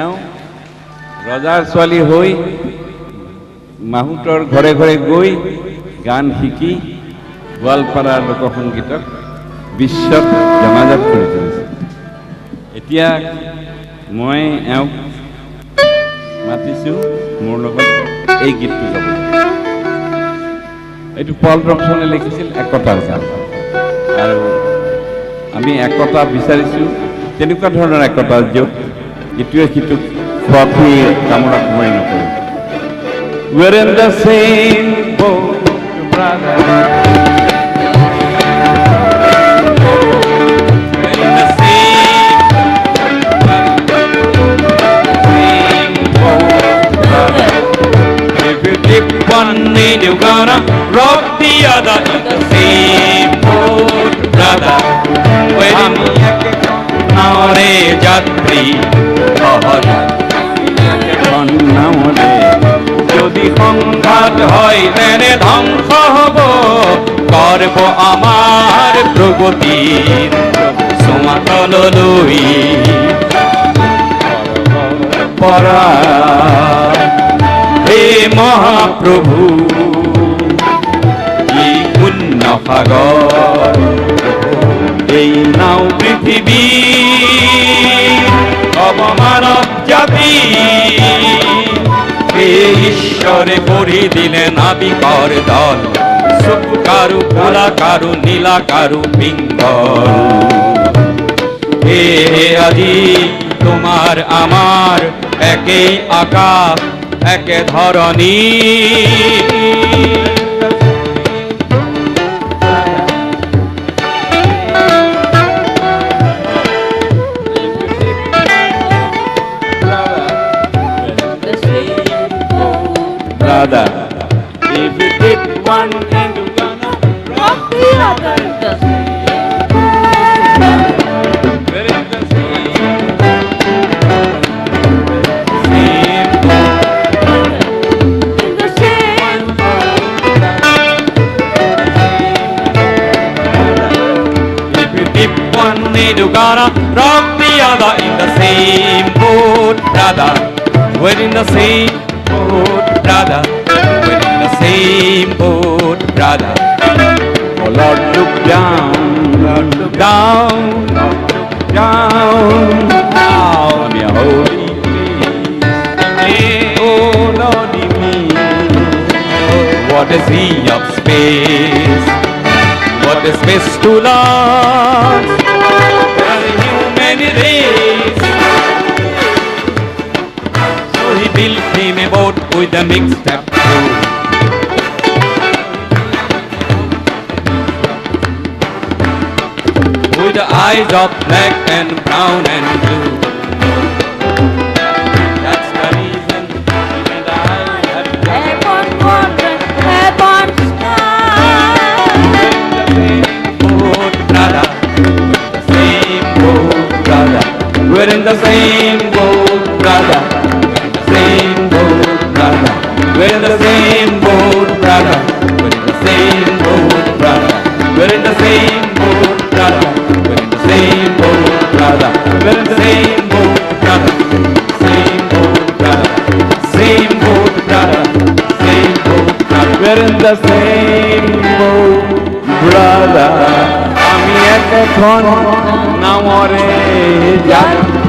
এওঁ ৰজাৰ ছোৱালী হৈ মাহুতৰ ঘৰে ঘৰে গৈ গান শিকি গোৱালপাৰাৰ লোকসংগীতক বিশ্বত জনাজাত কৰি তুলিছে। এতিয়া মই এওঁক মাতিছোঁ মোৰ লগত এই গীতটো গাবলৈ। এইটো পল ৰবচনে লিখিছিল একতাৰ গান, আৰু আমি একতা বিচাৰিছোঁ তেনেকুৱা ধৰণৰ একতা য'ত ইটোৱে সিটোক খোৱাখুই কামোৰা কুমাৰি নকৰে। We're in the same boat, brother. We're in the same boat, brother. If you dip one knee, you're gonna rock the other. In the same boat, brother. We're in the নামরে যাত্রী নামরে যদি সংঘাত হয় তেনে ধ্বংস হব করব আমার প্রগতির সমাতললৈ পরা হে মহাপ্রভু কি পুণ্য সাগর এই নাও পৃথিবী অবমানব জাতি ঈশ্বরে পড়ি দিলেন নাবিকর দল সুখ কারু ভোলা কারু নীলা কারু পিঙ্গল। হে আজি তোমার আমার একই আকাশ একে ধরণী brother. If you dip one and you're gonna rock the other. We're in the same If you dip one and you're gonna rock the other in the same boat, brother. We're in the same boat, brother. We're in the same boat, brother. Oh Lord, look down, Lord, look down, Lord, look down. Down your holy place. Oh Lordy me, what a sea of space, what a space to last for the human race. He built him a boat with a mixed up crew. With the eyes of black and brown and blue. That's the reason even I have heaven, water, heaven, sky. boat, brother. The same boat, brother. We're in the same boat, brother. Same boat, brother. We're in the same boat, brother. We're in the same boat, brother. We're in the same boat, brother. We're in the same boat, brother. We're in the same boat, brother. Same boat, brother. Same boat, brother. Same boat, brother. We're in the same boat, brother. আমি এখন নামরে যাত্রী